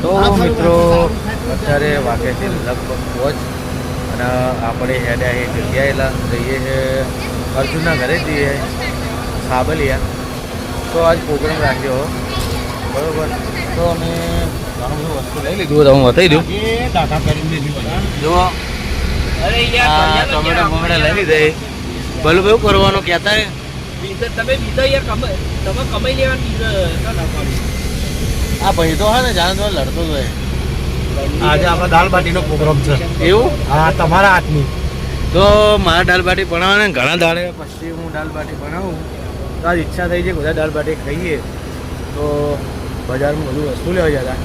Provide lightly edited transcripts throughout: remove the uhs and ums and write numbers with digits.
તો મિત્રો અત્યારે વાગે છે લગભગ પહોંચ અને આપણે હેડ્યા એ જગ્યાએ જઈએ છે અર્જુનના ઘરે જઈએ સાબલિયા. તો આજ પ્રોગ્રામ રાખ્યો બરાબર. તો અમે ઘણું બધું વસ્તુ લઈ લીધું તો હું બતાવી દઉં. જુઓ ટમેટા બમેટા લઈ લીધા. ભલું એવું કરવાનું કહેતા તમે બીજો યાર તમે કમાઈ લેવાનું. આ ભાઈ તો હા ને જાણે તો લડતો જ હોય. આજે આપણે દાલ બાટીનો પ્રોગ્રામ છે. એવું? હા, તમારા હાથની. તો મારા દાલ બાટી બનાવવાને ઘણા દાડે પછી હું દાલ બાટી બનાવું તો આજ ઈચ્છા થઈ છે બધા દાલ બાટી ખાઈએ. તો બજારમાં બધું વસ્તુ લેવા જતા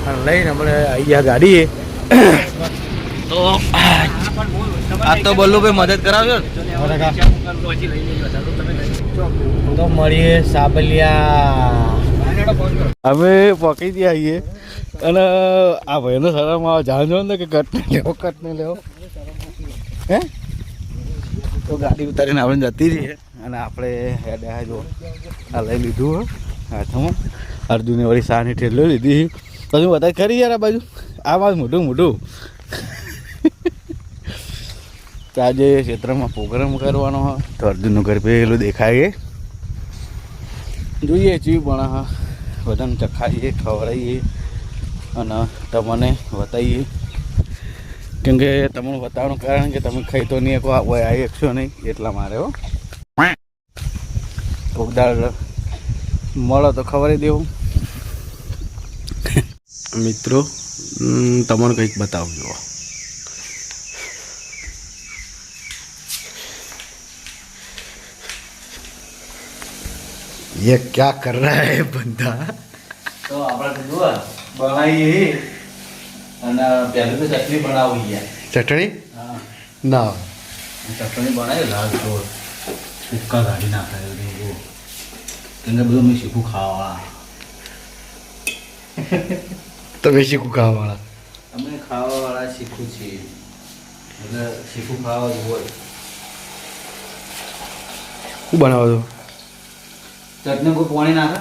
અને લઈને આપણે આવી ગયા ગાડીએ. તો આ તો બલ્લુભાઈ મદદ કરાવજો ને. તો મળીએ સાબલિયા. અમે પકી ગયા આવીએ અને આ ભાઈનો શરમ આવે જાણજો ને કે કટ ને લેવો હે. તો ગાડી ઉતારીને આપણે જતી રહીએ અને આપણે હેડ્યા જો આ લઈ લીધું હાથમાં. અર્જુને વળી સાની ઠેલો લીધી. પછી બતાવી ખરી યાર આ બાજુ આ બાજુ મોટું મોટું. તો આજે ક્ષેત્રમાં પ્રોગ્રામ કરવાનો હોય તો અર્જુનનું ઘર પેલું દેખાય જોઈએ ચીવ પણ હા બધાને ચખાઈએ ખવડાવીએ અને તમને બતાવીએ. કેમ કે તમને બતાવવાનું કારણ કે તમે ખાઈ તો નહીં કોઈ આવી શકશો નહીં એટલા મારે હો. કોક દાળ મળો તો ખબર દેવું. મિત્રો તમને કંઈક બતાવજો. ये क्या कर रहा है बंदा? તો આપણે જુઓ બનાવીએ અને પહેલું તો ચટણી બનાવી ગયા. चटनी? હા ना. ચટણી બનાવી લાલ ચોળ સુક્કા કાઢી નાખાય જુઓ. કેમ કે બધું મેં શીખું ખાવા. तो वैसे को कहा वाला. અમે ખાવાવાળા શીખું છીએ એટલે શીખું ખાવા જ હોય. શું બનાવો છો? ચટણી કોઈ પાણી નાખે.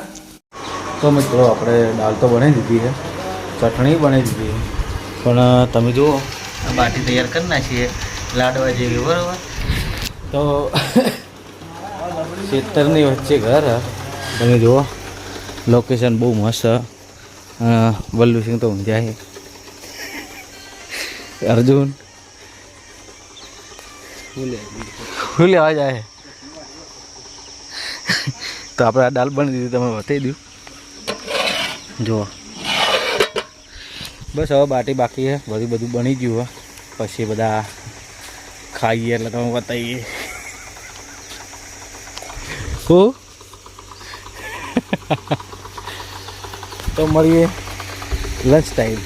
તો મિત્રો આપણે દાળ તો બનાવી દીધી છે ચટણી બનાવી દીધી છે પણ તમે જુઓ આ બાટી તૈયાર કરી નાખીએ લાડવા જેવી બરાબર. તો ખેતરની વચ્ચે ઘર તમે જુઓ લોકેશન બહુ મસ્ત. વલ્લુસિંહ તો ઊંઝા છે. અર્જુન શું લેવા જાય. તો આપણે આ દાલ બની દીધી તમે બતાવી દઉં જુઓ. બસ હવે બાટી બાકી છે બધું બની ગયું પછી બધા ખાઈએ એટલે તમે બતાવીએ. શું તો મળીએ લંચ ટાઈમ.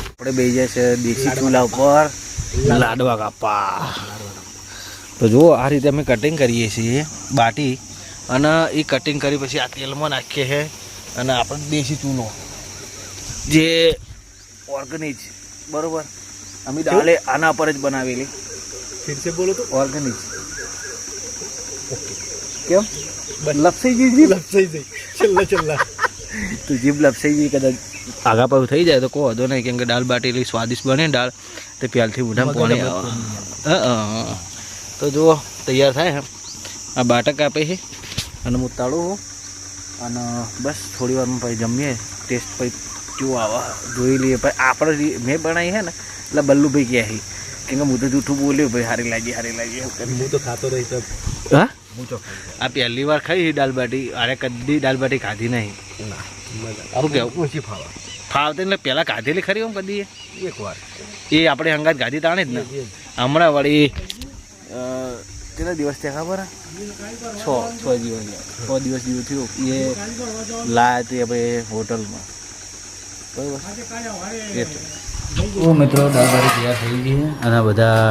આપણે બે જાય છે દેશી ચૂલા ઉપર લાડવા કાપા. તો જુઓ આ રીતે અમે કટિંગ કરીએ છીએ બાટી અને એ કટિંગ કરી પછી આ તેલમાં નાખીએ છીએ અને આપણે દેશી ચૂલો જે ઓર્ગેનિક બરાબર અમે દાલે આના પર જ બનાવેલી. फिर से बोलो तो. ઓર્ગેનિક કેમ લપસાઈ ગઈ सही सही. चलना चलना. તો જીભ લપસાઈ ગઈ કદાચ આગા પાછું થઈ જાય તો કોઈ વાંધો નહીં. કેમ કે દાળ બાટી એટલી સ્વાદિષ્ટ બને દાળ તે પ્યાલથી મોઢામાં પાણી આવે. તો જુઓ તૈયાર થાય આ બાટક આપે છે અને હું તળું અને બસ થોડી વારમાં પછી જમીએ. ટેસ્ટ પછી કેવું આવે જોઈ લઈએ. પછી આપણે મેં બનાવી છે ને એટલે બલ્લુભાઈ કહે છે કેમ કે હું તો જૂઠું બોલ્યું ભાઈ સારી લાગી मुँह तो खाता रही सब. હા मुँह तो આ પહેલી વાર ખાઈ દાળ બાટી. અરે કદી દાળ બાટી ખાધી નહીં. શું કેવું ओછી फावा. ફાવતે એટલે પહેલાં ખાધેલી ખરી હું કદી एक बार. એ આપણે હંગાત ગાધી તાણે જ ને. હમણાં વળી કેટલા દિવસ થયા ખબર છ દિવસ જેવું થયું એ લાયા તે ભાઈ હોટલમાં બરાબર. તો મિત્રો દાળ બાટી તૈયાર થઈ ગઈ છે અને બધા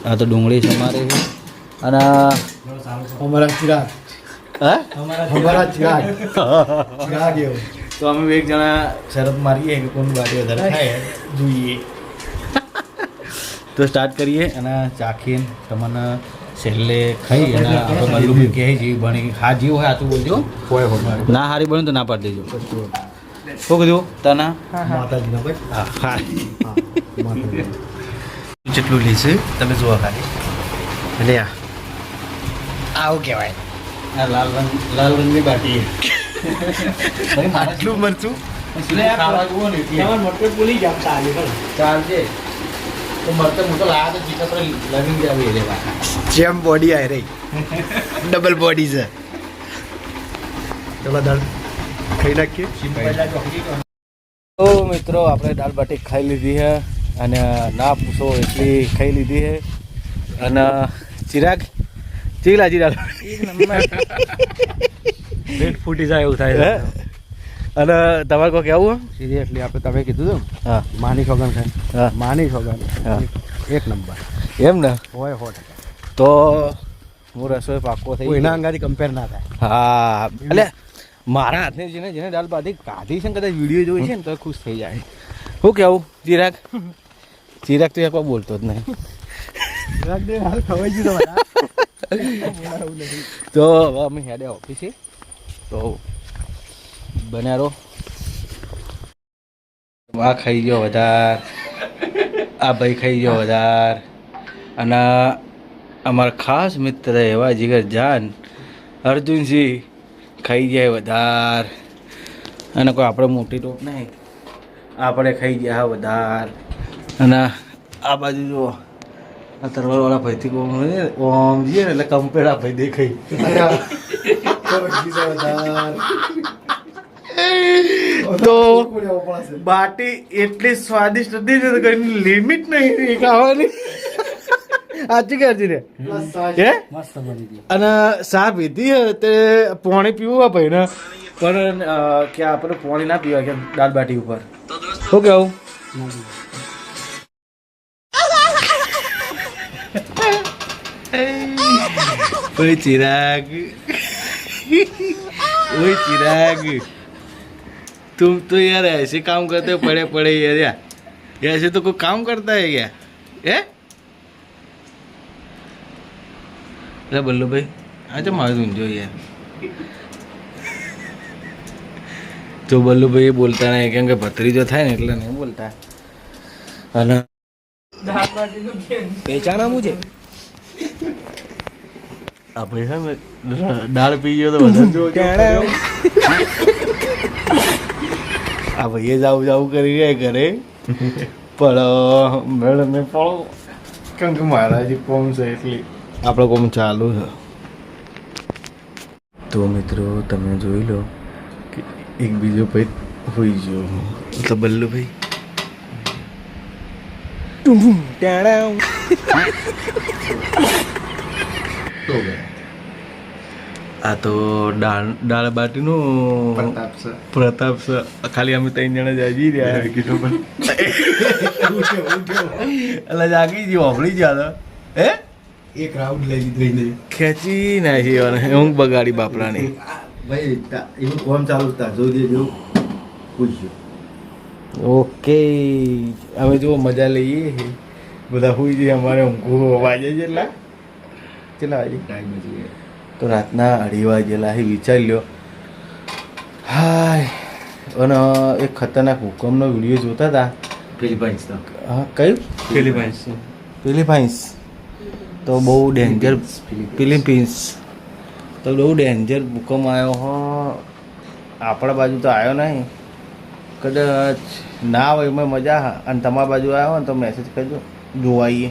આ તો ડુંગળી સમારે છે અને हमारा चिराग. હા हमारा चिराग. चिराग ये. તો અમે એક જણા શરત મારીએ કે કોણ બાટી વધારે ખાય જોઈએ. તો સ્ટાર્ટ કરીએ અને ચાખીને તમને છેલ્લે ખાઈ અને આપણે બલ્લુભાઈ કહે જેવી બની હા જેવું હોય આ તો બોલજો. होय होय. ના હારી બને તો ના પાડી દેજો. શું કીધું તને માતાજીના ભાઈ હા હા હા માતાજી જેટલું લીધું તમે જુઓ ખાલી એટલે આવું કહેવાય આ લાલ રંગની બાટી આટલું મરચું ખાવા જુઓ ને મટકે ભૂલી ગયા ચાલી ચાલશે તો મરચું હું તો લાયા તો ચીકર પર લગી જાવી લેવા જેમ બોડી આવી રહી ડબલ બોડી છે ચલો દાળ ખાઈ નાખીએ તો મિત્રો આપણે દાળ બાટી ખાઈ લીધી છે અને ના પૂછો એટલી ખાઈ લીધી છે અને ચિરાગ ચી લાજી દાળ પેટ ફૂટી જાય એવું થાય અને તમારે કોઈ કહેવું સિરિયસલી આપણે તમે કીધું હતું હા માની છોગન ખાઈ હા માની છોગન હા. એક નંબર એમ ને હોય 100%. તો હું રસોઈ પાકો થઈ કોઈના અંગાથી કમ્પેર ના થાય હા એટલે મારા હાથને જેને દાળ બાટી કાઢી છે ને કદાચ વિડીયો જોઈ છે ને તો ખુશ થઈ જાય શું કેવું ચિરાગ ચિરાગ તો એક વાર બોલતો જ નહીં ખવાઈ ગયું તો હવે અમે હેડે ઓફિસે તો બન્યા રહો આ ખાઈ ગયો વધાર આ ભાઈ ખાઈ ગયો વધાર અને અમારા ખાસ મિત્ર એવા જીગર જાન અર્જુનસિંહ ખાઈ જાય વધાર અને કોઈ આપણે મોટી ટોપ નહીં આપણે ખાઈ ગયા વધાર અને આ બાજુ જો આ તરવારવાળા ભાઈથી ઓમ જઈએ ને એટલે કમ્પેર આ ભાઈ દેખાય તો બાટી એટલી સ્વાદિષ્ટ હતી ને કઈ લિમિટ નહીં ખાવાની સાચી કે હજી રે હે મસ્ત બની ગયું અને ચા પીધી હે તે પાણી પીવું ભાઈ ને પણ કે આપણે પાણી ના પીવા કે દાળ બાટી ઉપર શું કેવું ઓય चिराग ओए चिराग तुम तो यार ऐसे काम करते हो पड़े पड़े यार ऐसे तो कोई काम करता है क्या है अरे बल्लू भाई अच्छा मार दूँ जो यार तो बल्लू भाई बोलता नहीं क्योंकि भत्रीજો થાય ને એટલે નહીં બોલતા અને પહેચાના મુજે આપણે છે ને દાળ પી ગયો તો વધારે આ ભાઈએ જાવું કરી રહ્યા ઘરે પણ મેડમ ને પણ કેમ કે મારા હજી કોમ છે એટલી આપણો કોમ ચાલુ છે તો મિત્રો તમે જોઈ લો કે એક બીજો ભાઈ હોઈ ગયો એટલે બલ્લુ ભાઈ આ તો દાળ બાટીનું પ્રતાપ છે ખાલી અમે 3 જણા જાગી રહ્યા કીધું પણ એટલે જાગી ગયો વાપરી ગયા હે એક રાઉન્ડ લઈ લીધી ખેંચી નાખી અને ઊંઘ બગાડી બાપરાની ભાઈ એવું કોમ ચાલુ હતા જોઈ દેજો પૂછજો ઓકે અમે જો મજા લઈએ બધા હોઈ જઈએ અમારે ઊંઘ વાજે છે એટલા કેટલા વાગે ટાઈમ જોઈએ તો રાતના 2:30 વાગેલા એ વિચારી લ્યો હાય અને એક ખતરનાક હુકમનો વિડીયો જોતા હતા ફિલિપાઇન્સ તો હા કયું ફિલિપાઇન્સ તો બહુ ડેન્જર ફિલિપિન્સ તો બહુ ડેન્જર ભૂકંપ આવ્યો હો આપણા બાજુ તો આવ્યો નહીં કદાચ ના હોય એમાં મજા અને તમારા બાજુ આવ્યો ને તો મેસેજ કરજો જોવાઈએ